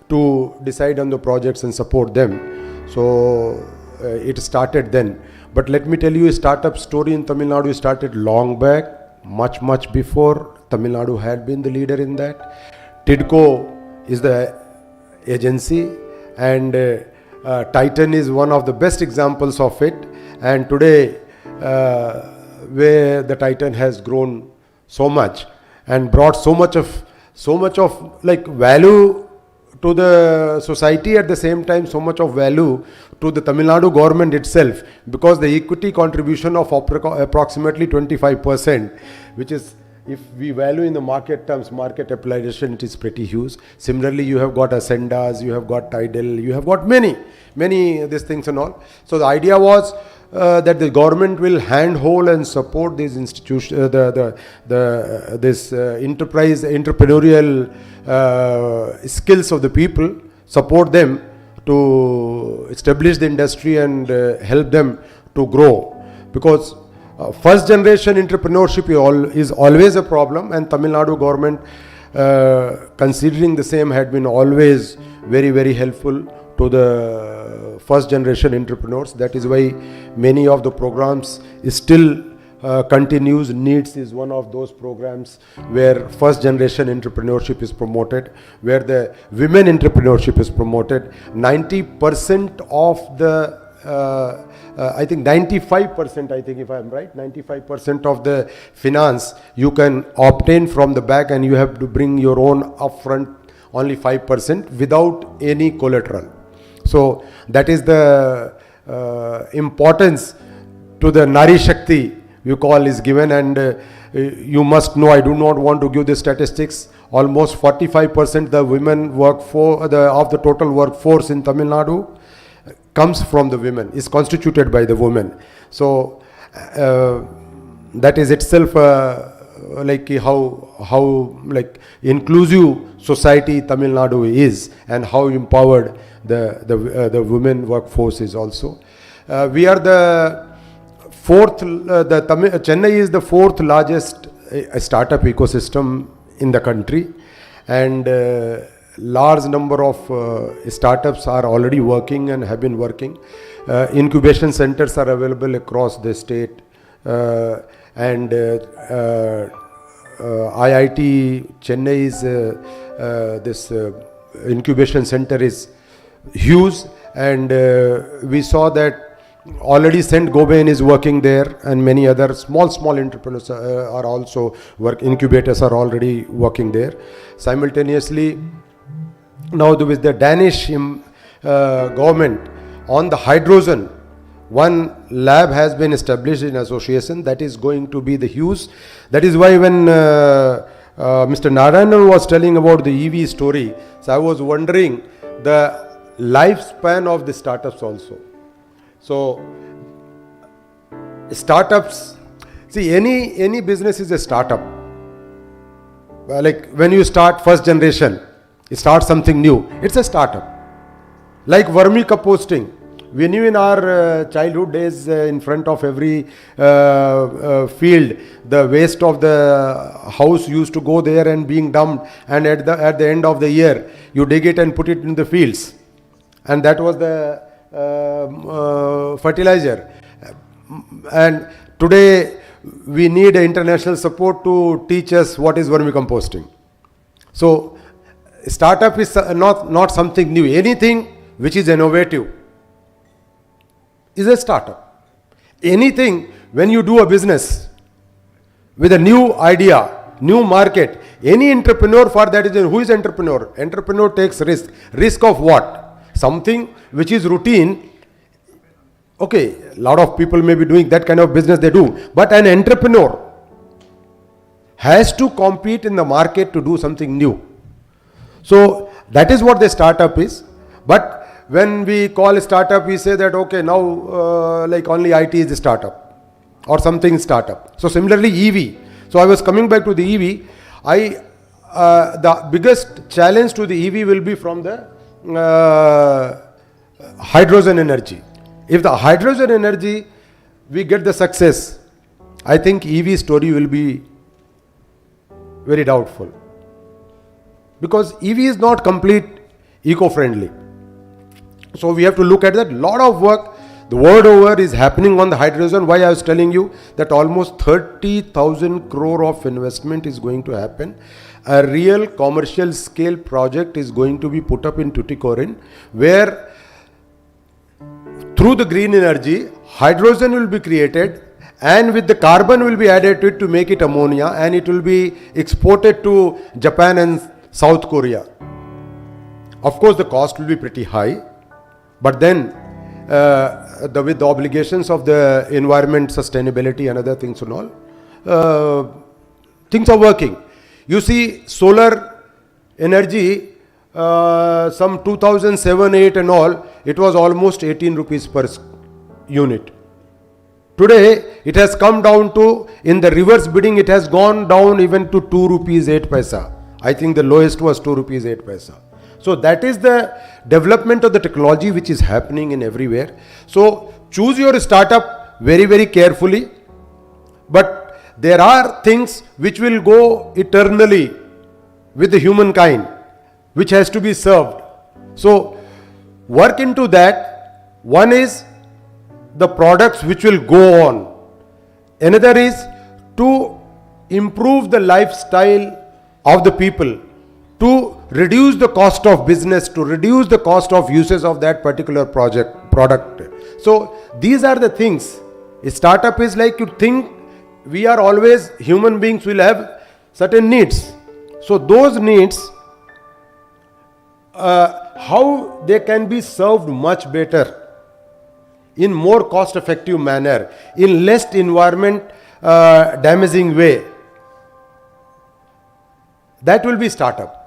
to decide on the projects and support them. So it started then. But let me tell you, a startup story in Tamil Nadu started long back, much before. Tamil Nadu had been the leader in that. TIDCO is the agency, and Titan is one of the best examples of it. And today, where the Titan has grown so much and brought so much of so much of like value to the society, at the same time so much of value to the Tamil Nadu government itself, because the equity contribution of approximately 25%, which is, if we value in the market terms, market capitalization, it is pretty huge. Similarly, you have got Ascendas, you have got Tidal, you have got many these things and all. So the idea was that the government will handhold and support these institutions, this entrepreneurial skills of the people, support them to establish the industry and help them to grow, because first generation entrepreneurship is always a problem, and Tamil Nadu government, considering the same, had been always very, very helpful to the first generation entrepreneurs. That is why many of the programs still continues. NEETS is one of those programs where first generation entrepreneurship is promoted, where the women entrepreneurship is promoted. 90% of the I think 95%, I think if I am right, 95% of the finance you can obtain from the back, and you have to bring your own upfront only 5% without any collateral. So that is the importance to the Nari Shakti you call is given, and you must know, I do not want to give the statistics, almost 45% the women workforce of the total workforce in Tamil Nadu comes from the women, is constituted by the women. So that is itself like how like inclusive society Tamil Nadu is, and how empowered the women workforce is also. We are the fourth, Chennai is the fourth largest startup ecosystem in the country, and large number of startups are already working and have been working. Incubation centers are available across the state, and IIT Chennai's this incubation center is huge, and we saw that already St. Gobain is working there, and many other small entrepreneurs are also incubators are already working there. Simultaneously, now with the Danish government on the hydrogen, one lab has been established in association that is going to be the huge. That is why when Mr. Narayanan was telling about the EV story, so I was wondering the lifespan of the startups also. So startups, see, any business is a startup. Like when you start first generation, you start something new, it's a startup. Like vermicomposting, we knew in our childhood days, in front of every field, the waste of the house used to go there and being dumped, and at the end of the year you dig it and put it in the fields, and that was the fertilizer. And today we need international support to teach us what is vermicomposting. So startup is not something new. Anything which is innovative is a startup. Anything, when you do a business with a new idea, new market, any entrepreneur for that is, who is entrepreneur? Entrepreneur takes risk. Risk of what? Something which is routine. Okay, a lot of people may be doing that kind of business, they do. But an entrepreneur has to compete in the market to do something new. So that is what the startup is. But when we call a startup, we say that okay, now like only IT is a startup or something startup. So similarly EV. So I was coming back to the EV. The biggest challenge to the EV will be from the hydrogen energy. If the hydrogen energy we get the success, I think EV story will be very doubtful, because EV is not complete eco-friendly. So we have to look at that. Lot of work the world over is happening on the hydrogen. Why I was telling you that almost 30,000 crore of investment is going to happen. A real commercial scale project is going to be put up in Tuticorin, where through the green energy, hydrogen will be created, and with the carbon will be added to it to make it ammonia, and it will be exported to Japan and South Korea. Of course, the cost will be pretty high, but then with the obligations of the environment, sustainability and other things and all, things are working. You see, solar energy, some 2007-8 and all, it was almost 18 rupees per unit. Today, it has come down to, in the reverse bidding, it has gone down even to 2 rupees 8 paisa. I think the lowest was 2 rupees 8 paisa. So that is the development of the technology which is happening in everywhere. So choose your startup very, very carefully. But there are things which will go eternally with the humankind, which has to be served. So work into that. One is the products which will go on. Another is to improve the lifestyle of the people, to reduce the cost of business, to reduce the cost of uses of that particular product. So these are the things. A startup is like, you think we are always, human beings will have certain needs. So those needs, how they can be served much better, in more cost effective manner, in less environment damaging way, that will be startup.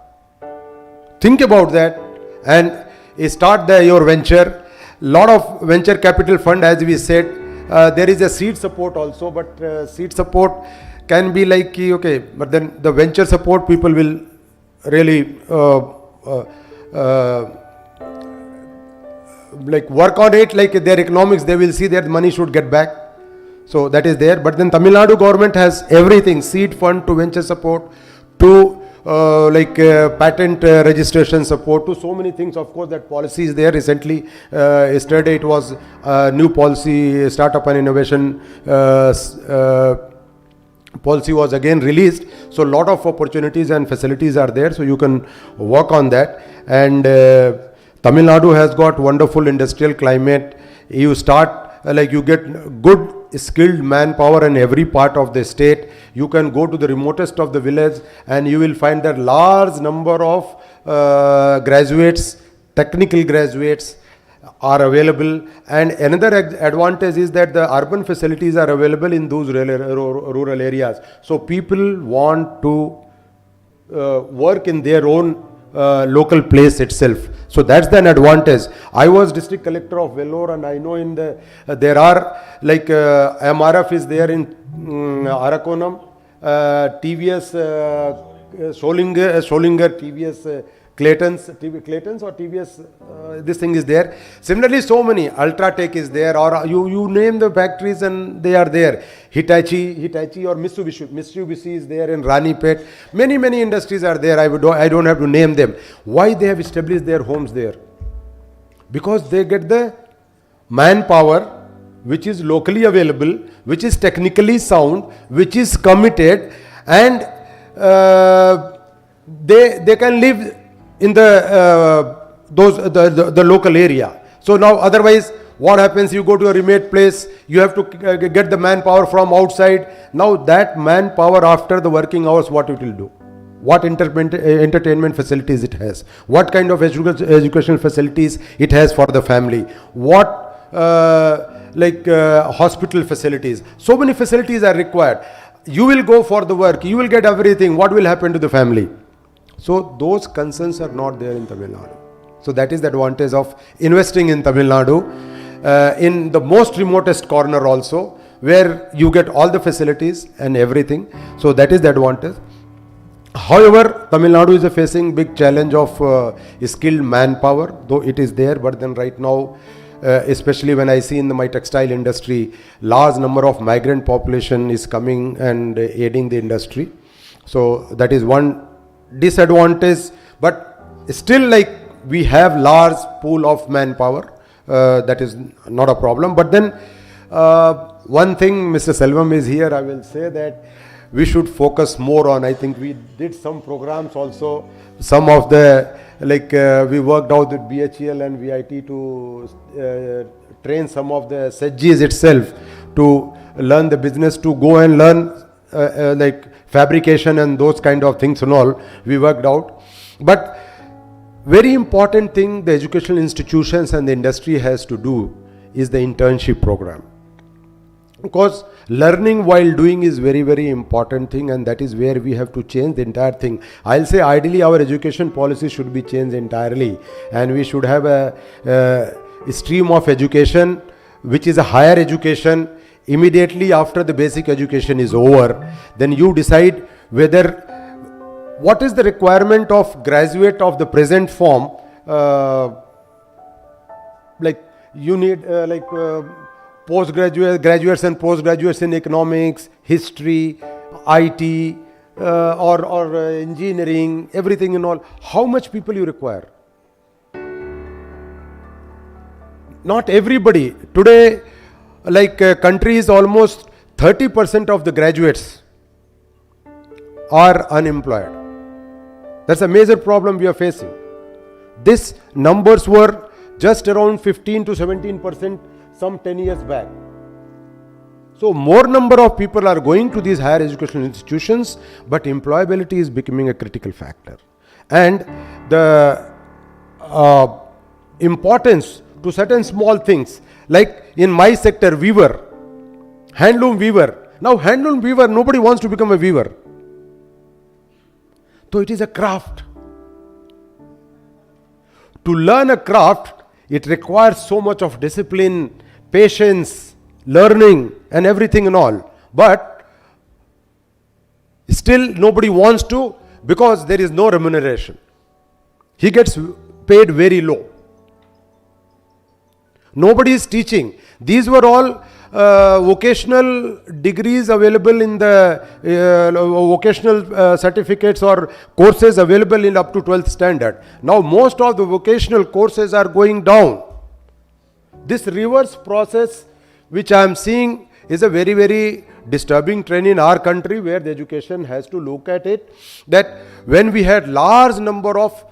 Think about that and start your venture. Lot of venture capital fund, as we said, there is a seed support also, but seed support can be like, okay, but then the venture support people will really like work on it, like their economics, they will see that money should get back. So that is there. But then Tamil Nadu government has everything, seed fund to venture support to patent registration support, to so many things. Of course, that policy is there. Recently, yesterday it was new policy, startup and innovation policy was again released. So a lot of opportunities and facilities are there. So you can work on that. And Tamil Nadu has got wonderful industrial climate. You start, you get good skilled manpower in every part of the state. You can go to the remotest of the village and you will find that large number of graduates, technical graduates are available. And another advantage is that the urban facilities are available in those rural areas. So people want to work in their own local place itself. So that's an advantage. I was district collector of Vellore, and I know in the there are MRF is there in Arakonam, TVS Solinger, TVS Clayton's or TVS this thing is there. Similarly, so many, Ultratech is there, or you name the factories and they are there. Hitachi or Mitsubishi is there in Ranipet. Many industries are there. I don't have to name them. Why they have established their homes there? Because they get the manpower which is locally available, which is technically sound, which is committed, and they can live in the local area. So now otherwise what happens, you go to a remote place, you have to get the manpower from outside. Now that manpower after the working hours, what it will do? What entertainment facilities it has? What kind of educational facilities it has for the family? What hospital facilities? So many facilities are required. You will go for the work, you will get everything. What will happen to the family? So those concerns are not there in Tamil Nadu. So that is the advantage of investing in Tamil Nadu, in the most remotest corner also, where you get all the facilities and everything. So that is the advantage. However, Tamil Nadu is facing big challenge of skilled manpower, though it is there. But then right now, especially when I see in my textile industry, large number of migrant population is coming and aiding the industry. So that is one disadvantage, but still we have large pool of manpower, that is not a problem. But then one thing, Mr. Selvam is here, I will say that we should focus more on, I think we did some programs also, some of the we worked out with BHEL and VIT to train some of the SEGGs itself to learn the business to go and learn like fabrication and those kind of things and all, we worked out. But very important thing the educational institutions and the industry has to do is the internship program. Because learning while doing is very, very important thing, and that is where we have to change the entire thing. I'll say ideally our education policy should be changed entirely, and we should have a stream of education which is a higher education. Immediately after the basic education is over, then you decide whether what is the requirement of graduate of the present form, like you need graduates and postgraduates in economics, history, IT, or engineering, everything and all. How much people you require? Not everybody. Today, countries, almost 30% of the graduates are unemployed. That's a major problem we are facing. These numbers were just around 15 to 17% some 10 years back. So more number of people are going to these higher educational institutions, but employability is becoming a critical factor. And the importance to certain small things, like in my sector, weaver, handloom weaver. Now handloom weaver, nobody wants to become a weaver. So it is a craft. To learn a craft, it requires so much of discipline, patience, learning and everything and all. But still nobody wants to, because there is no remuneration. He gets paid very low. Nobody is teaching. These were all vocational degrees available in the vocational certificates or courses available in up to 12th standard. Now most of the vocational courses are going down. This reverse process which I am seeing is a very, very disturbing trend in our country, where the education has to look at it, that when we had large number of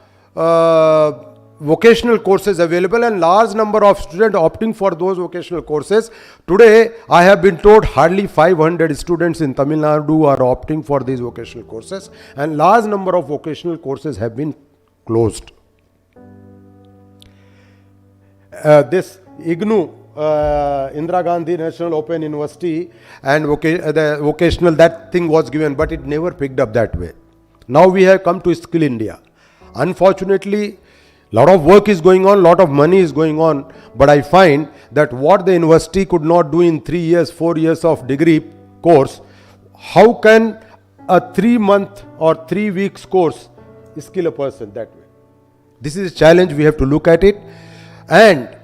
vocational courses available and large number of students opting for those vocational courses. Today, I have been told hardly 500 students in Tamil Nadu are opting for these vocational courses, and large number of vocational courses have been closed. This IGNOU, Indira Gandhi National Open University, and the vocational, that thing was given, but it never picked up that way. Now we have come to Skill India. Unfortunately, lot of work is going on, lot of money is going on, but I find that what the university could not do in 3 years, 4 years of degree course, how can a 3-month or 3 weeks course skill a person that way? This is a challenge, we have to look at it. And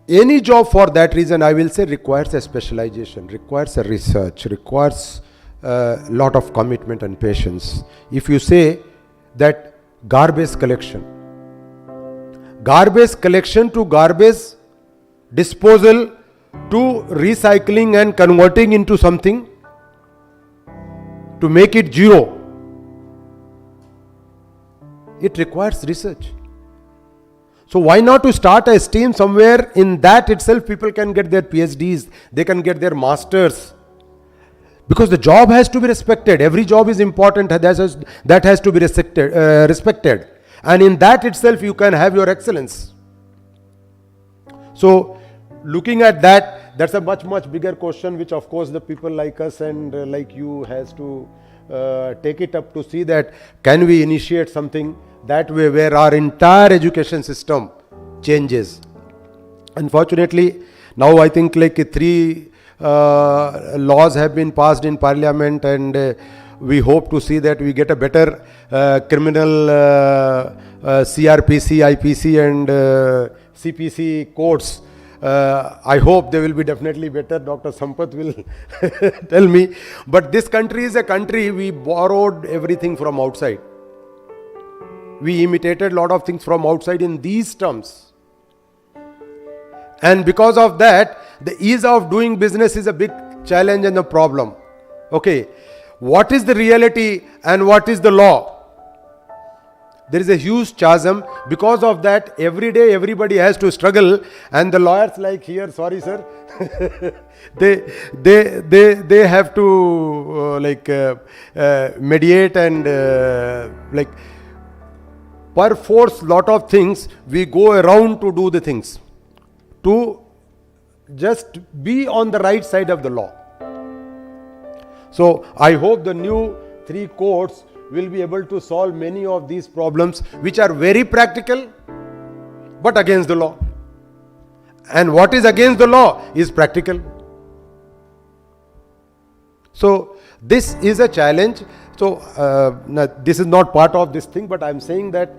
any job for that reason, I will say, requires a specialization, requires a research, requires a lot of commitment and patience. If you say that garbage collection to garbage disposal to recycling and converting into something to make it zero, it requires research. So why not to start a stream somewhere? In that itself people can get their PhDs, they can get their masters, because the job has to be respected. Every job is important, that has to be respected. And in that itself you can have your excellence. So looking at that, that's a much, much bigger question, which of course the people like us and like you has to take it up to see that can we initiate something that way where our entire education system changes. Unfortunately, now I think like 3 laws have been passed in parliament, and we hope to see that we get a better criminal CRPC, IPC and CPC courts. I hope they will be definitely better. Dr. Sampath will tell me. But this country is a country, we borrowed everything from outside. We imitated a lot of things from outside in these terms. And because of that, the ease of doing business is a big challenge and a problem. Okay, what is the reality and what is the law? There is a huge chasm. Because of that, every day everybody has to struggle, and the lawyers like here, sorry sir, they have to mediate and per force lot of things we go around to do the things, to just be on the right side of the law. So I hope the new 3 courts will be able to solve many of these problems which are very practical but against the law. And what is against the law is practical. So this is a challenge. So this is not part of this thing, but I am saying that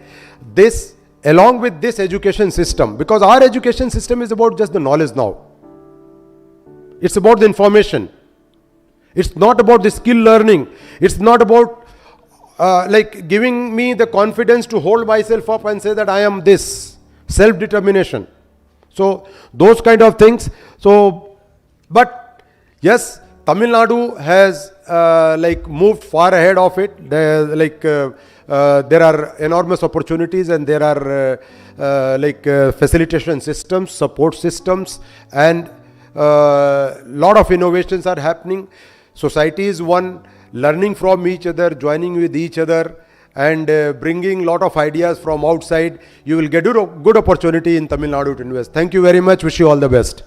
this, along with this education system, because our education system is about just the knowledge now. It's about the information. It's not about the skill learning. It's not about giving me the confidence to hold myself up and say that I am this. Self-determination. So those kind of things. So, but yes, Tamil Nadu has moved far ahead of it. There are enormous opportunities, and there are facilitation systems, support systems, and lot of innovations are happening. Society is one, learning from each other, joining with each other, and bringing lot of ideas from outside. You will get a good opportunity in Tamil Nadu to invest. Thank you very much. Wish you all the best.